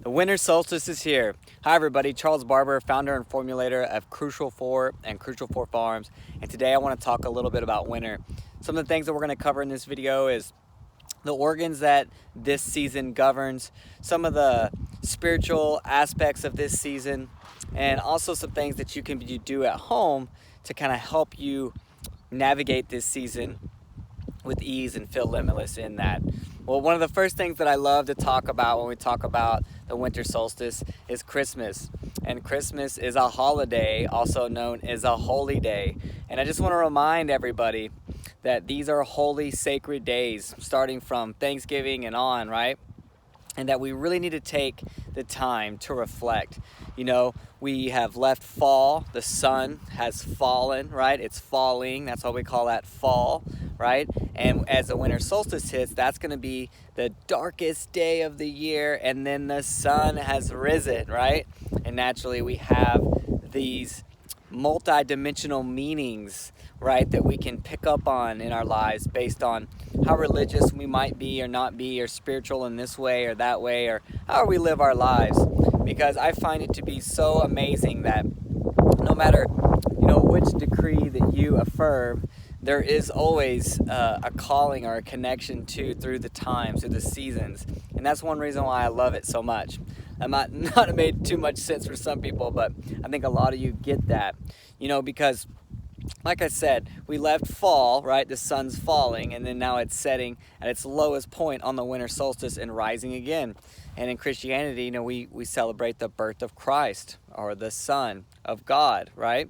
The winter solstice is here. Hi everybody, Charles Barber, founder and formulator of Crucial 4 and Crucial 4 Farms. And today I want to talk a little bit about winter. Some of the things that we're going to cover in this video is the organs that this season governs, some of the spiritual aspects of this season, and also some things that you can do at home to kind of help you navigate this season with ease and feel limitless in that. Well, one of the first things that I love to talk about when we talk about the winter solstice is Christmas. And Christmas is a holiday, also known as a holy day. And I just want to remind everybody that these are holy, sacred days, starting from Thanksgiving and on, right? And that we really need to take the time to reflect. You know, we have left fall, the sun has fallen, right? It's falling, that's why we call that fall, right? And as the winter solstice hits, that's gonna be the darkest day of the year, and then the sun has risen, right? And naturally we have these multi-dimensional meanings, right, that we can pick up on in our lives based on how religious we might be or not be, or spiritual in this way or that way, or how we live our lives. Because I find it to be so amazing that no matter, which decree that you affirm, there is always a calling or a connection to through the times, through the seasons. And that's one reason why I love it so much. It might not have made too much sense for some people, but I think a lot of you get that, because like I said, we left fall, right? The sun's falling, and then now it's setting at its lowest point on the winter solstice and rising again. And in Christianity, we celebrate the birth of Christ, or the Son of God, right?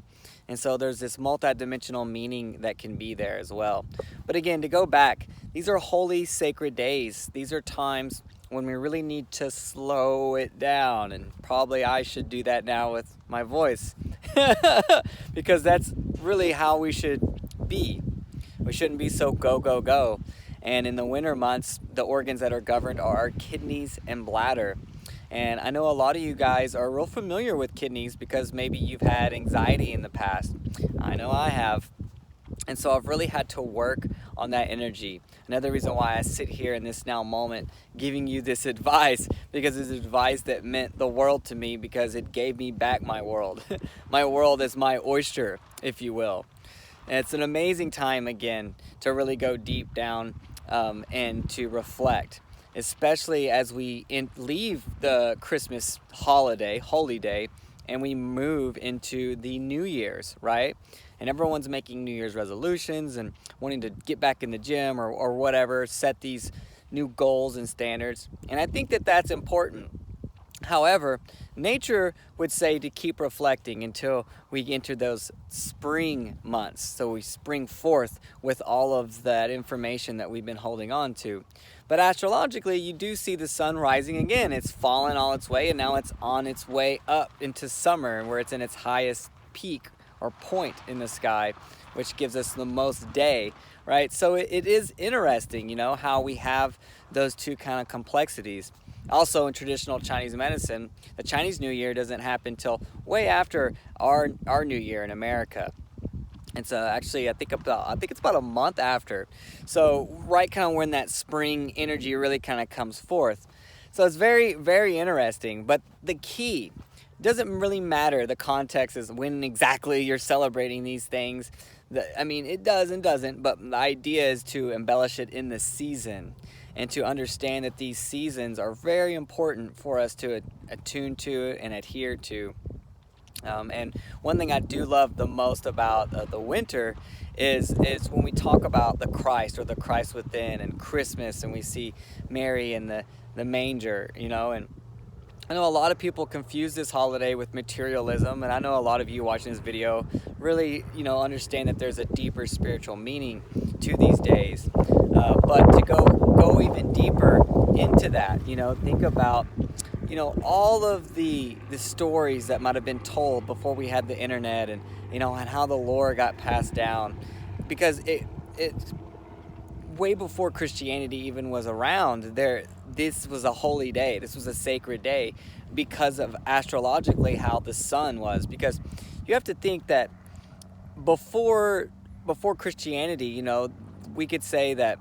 And so there's this multi-dimensional meaning that can be there as well. But again, to go back, these are holy, sacred days. These are times when we really need to slow it down, and probably I should do that now with my voice because that's really how we should be. We shouldn't be so go, go, go. And in the winter months, the organs that are governed are our kidneys and bladder. And I know a lot of you guys are real familiar with kidneys because maybe you've had anxiety in the past. I know I have. And so I've really had to work on that energy. Another reason why I sit here in this now moment giving you this advice, because it's advice that meant the world to me, because it gave me back my world. My world is my oyster, if you will. And it's an amazing time, again, to really go deep down and to reflect, especially as we leave the Christmas holiday, holy day, and we move into the New Year's, right? And everyone's making New Year's resolutions and wanting to get back in the gym or whatever, set these new goals and standards. And I think that that's important. However, nature would say to keep reflecting until we enter those spring months. So we spring forth with all of that information that we've been holding on to. But astrologically, you do see the sun rising again. It's fallen all its way, and now it's on its way up into summer, where it's in its highest peak or point in the sky, which gives us the most day, right? So it is interesting, how we have those two kind of complexities. Also, in traditional Chinese medicine, the Chinese New Year doesn't happen till way after our New Year in America. And so actually, I think it's about a month after. So right kind of when that spring energy really kind of comes forth. So it's very, very interesting. But the key doesn't really matter. The context is when exactly you're celebrating these things. It does and doesn't, but the idea is to embellish it in the season and to understand that these seasons are very important for us to attune to and adhere to. And one thing I do love the most about the winter is when we talk about the Christ, or the Christ within, and Christmas, and we see Mary in the manger, and I know a lot of people confuse this holiday with materialism, and I know a lot of you watching this video really, understand that there's a deeper spiritual meaning to these days. But to go even deeper into that, think about, all of the stories that might have been told before we had the internet, and and how the lore got passed down, because it's way before Christianity even was around. This was a holy day. This was a sacred day because of astrologically how the sun was. Because you have to think that before Christianity, we could say that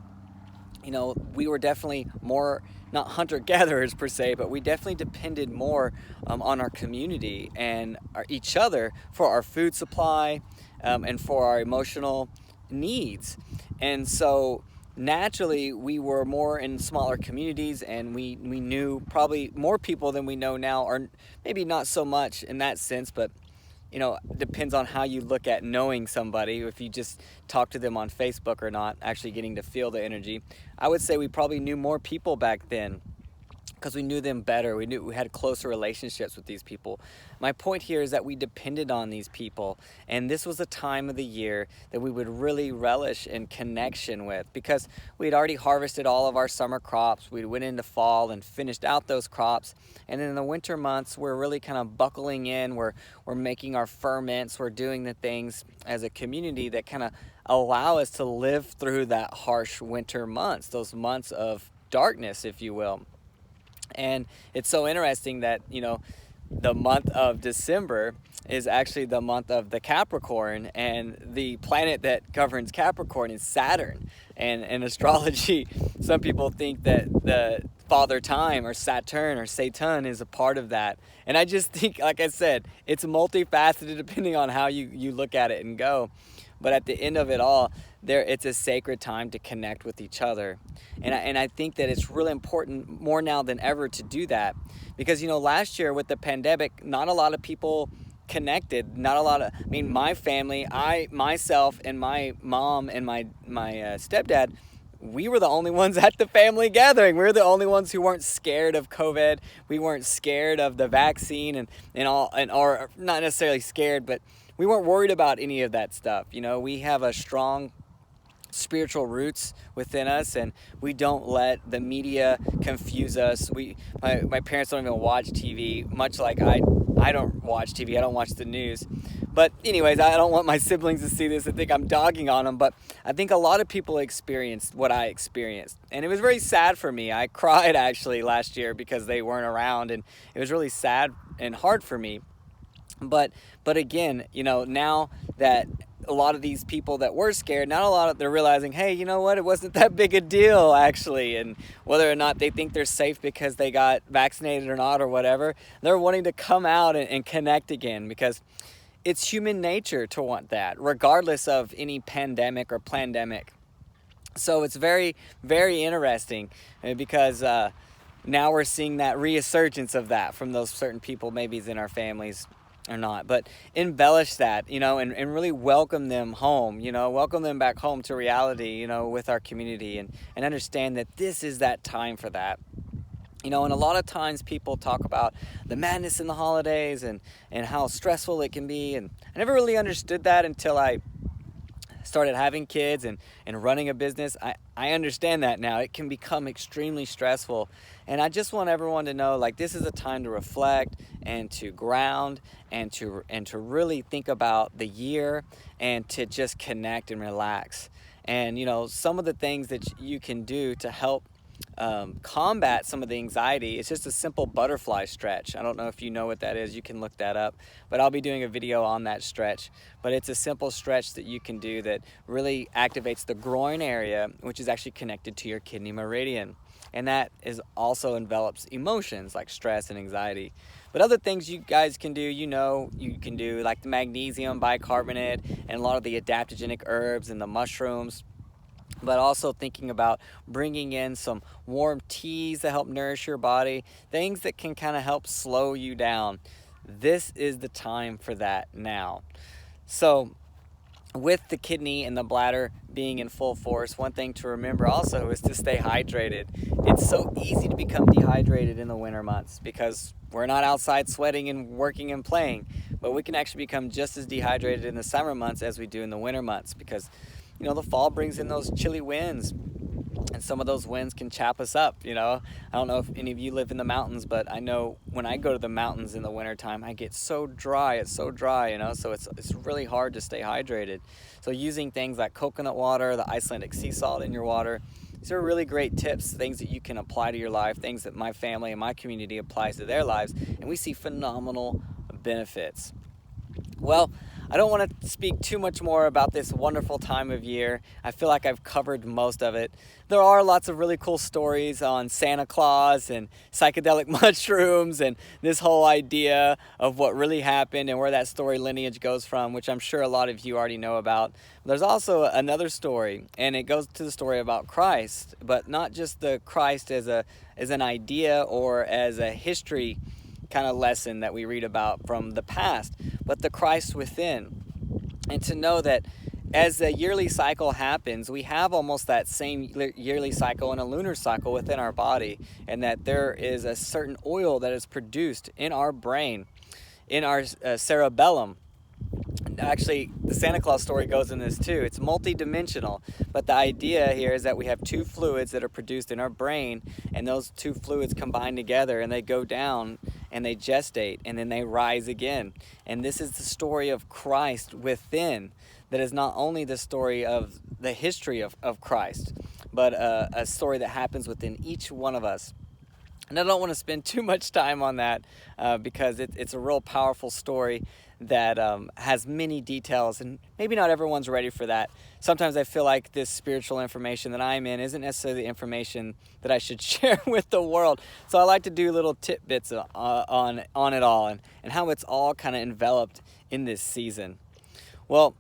we were definitely more not hunter-gatherers per se, but we definitely depended more on our community and each other for our food supply, and for our emotional needs. And so naturally we were more in smaller communities, and we knew probably more people than we know now, or maybe not so much in that sense, but depends on how you look at knowing somebody. If you just talk to them on Facebook or not, actually getting to feel the energy. I would say we probably knew more people back then because we knew them better. We had closer relationships with these people. My point here is that we depended on these people, and this was a time of the year that we would really relish in connection with, because we'd already harvested all of our summer crops. We went into fall and finished out those crops, and then in the winter months we're really kind of buckling in. We're making our ferments. We're doing the things as a community that kind of allow us to live through that harsh winter months, those months of darkness, if you will. And it's so interesting that, the month of December is actually the month of the Capricorn, and the planet that governs Capricorn is Saturn. And in astrology, some people think that the Father Time, or Saturn, or Satan, is a part of that. And I just think, like I said, it's multifaceted depending on how you look at it and go. But at the end of it all, it's a sacred time to connect with each other. And I think that it's really important more now than ever to do that. Because, last year with the pandemic, not a lot of people connected. My family, myself and my mom and my stepdad, we were the only ones at the family gathering. We were the only ones who weren't scared of COVID. We weren't scared of the vaccine or not necessarily scared, but we weren't worried about any of that stuff. We have a strong spiritual roots within us, and we don't let the media confuse us. My parents don't even watch TV, much like I don't watch TV. I don't watch the news. But anyways, I don't want my siblings to see this and think I'm dogging on them, but I think a lot of people experienced what I experienced, and it was very sad for me. I cried actually last year because they weren't around, and it was really sad and hard for me. But again, now that a lot of these people that were scared, they're realizing, hey, you know what, it wasn't that big a deal actually. And whether or not they think they're safe because they got vaccinated or not or whatever, they're wanting to come out and connect again, because it's human nature to want that, regardless of any pandemic or plandemic. So it's very, very interesting, because now we're seeing that resurgence of that from those certain people, maybe it's in our families or not, but embellish that, and really welcome them home, welcome them back home to reality, with our community, and understand that this is that time for that. And a lot of times people talk about the madness in the holidays and how stressful it can be, and I never really understood that until I started having kids and running a business. I understand that now. It can become extremely stressful, and I just want everyone to know, like, this is a time to reflect and to ground and to really think about the year, and to just connect and relax. And some of the things that you can do to help combat some of the anxiety, it's just a simple butterfly stretch. I don't know if you know what that is. You can look that up, but I'll be doing a video on that stretch. But it's a simple stretch that you can do that really activates the groin area, which is actually connected to your kidney meridian, and that also envelops emotions like stress and anxiety. But other things you guys can do, you can do like the magnesium bicarbonate and a lot of the adaptogenic herbs and the mushrooms. But also thinking about bringing in some warm teas that help nourish your body, things that can kind of help slow you down. This is the time for that now. So with the kidney and the bladder being in full force, one thing to remember also is to stay hydrated. It's so easy to become dehydrated in the winter months because we're not outside sweating and working and playing, but we can actually become just as dehydrated in the summer months as we do in the winter months, because the fall brings in those chilly winds, and some of those winds can chap us up. I don't know if any of you live in the mountains, but I know when I go to the mountains in the wintertime, I get so dry. It's so dry, so it's really hard to stay hydrated. So using things like coconut water, the Icelandic sea salt in your water, these are really great tips, things that you can apply to your life, things that my family and my community applies to their lives, and we see phenomenal benefits. Well, I don't want to speak too much more about this wonderful time of year. I feel like I've covered most of it. There are lots of really cool stories on Santa Claus and psychedelic mushrooms and this whole idea of what really happened and where that story lineage goes from, which I'm sure a lot of you already know about. There's also another story, and it goes to the story about Christ, but not just the Christ as an idea or as a history kind of lesson that we read about from the past, but the Christ within. And to know that as the yearly cycle happens, we have almost that same yearly cycle and a lunar cycle within our body, and that there is a certain oil that is produced in our brain, in our cerebellum. Actually, the Santa Claus story goes in this too. It's multi-dimensional, but the idea here is that we have two fluids that are produced in our brain, and those two fluids combine together and they go down and they gestate and then they rise again. And this is the story of Christ within, that is not only the story of the history of Christ, but a story that happens within each one of us. And I don't want to spend too much time on that because it's a real powerful story that has many details, and maybe not everyone's ready for that. Sometimes I feel like this spiritual information that I'm in isn't necessarily the information that I should share with the world. So I like to do little tidbits on it all and how it's all kind of enveloped in this season. Well,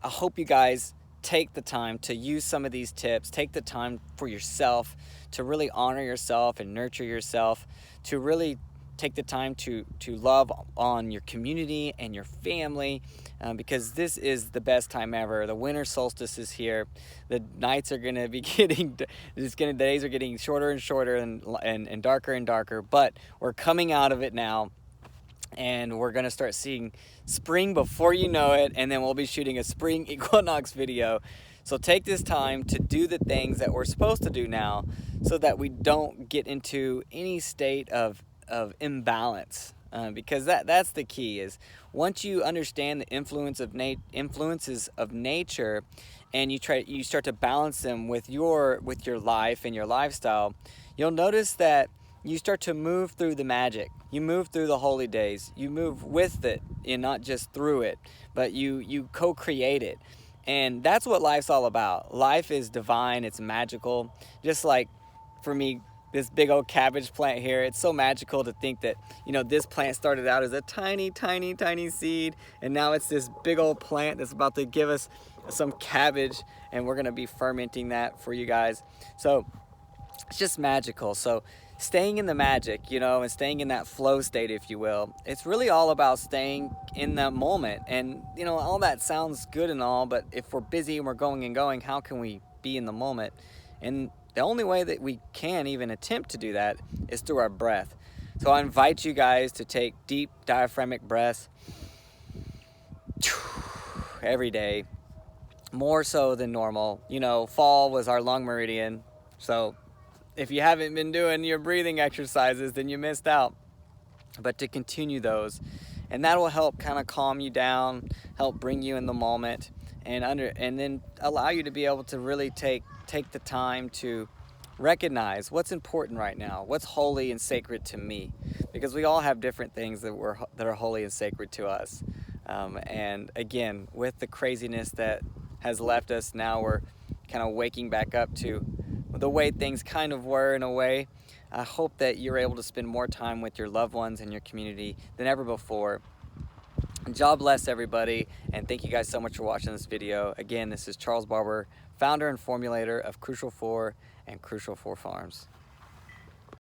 I hope you guys take the time to use some of these tips, take the time for yourself to really honor yourself and nurture yourself, to really take the time to love on your community and your family, because this is the best time ever. The winter solstice is here. The nights are going to be the days are getting shorter and shorter and darker and darker, but we're coming out of it now. And we're going to start seeing spring before you know it, and then we'll be shooting a spring equinox video. So take this time to do the things that we're supposed to do now so that we don't get into any state of imbalance, because that's the key. Is once you understand the influences of nature, and you start to balance them with your life and your lifestyle, you'll notice that you start to move through the magic. You move through the holy days. You move with it and not just through it, but you co-create it. And that's what life's all about. Life is divine. It's magical. Just like, for me, this big old cabbage plant here, it's so magical to think that, this plant started out as a tiny, tiny, tiny seed, and now it's this big old plant that's about to give us some cabbage, and we're going to be fermenting that for you guys. So it's just magical. So staying in the magic, and staying in that flow state, if you will, it's really all about staying in that moment. And, all that sounds good and all, but if we're busy and we're going, how can we be in the moment? And the only way that we can even attempt to do that is through our breath. So I invite you guys to take deep diaphragmatic breaths every day, more so than normal. Fall was our lung meridian, so if you haven't been doing your breathing exercises, then you missed out. But to continue those, and that will help kind of calm you down, help bring you in the moment, and then allow you to be able to really take the time to recognize what's important right now, what's holy and sacred to me, because we all have different things that are holy and sacred to us. And again, with the craziness that has left us, now we're kind of waking back up to the way things kind of were in a way. I hope that you're able to spend more time with your loved ones and your community than ever before. God bless everybody, and thank you guys so much for watching this video. Again, this is Charles Barber, founder and formulator of Crucial 4 and Crucial 4 Farms.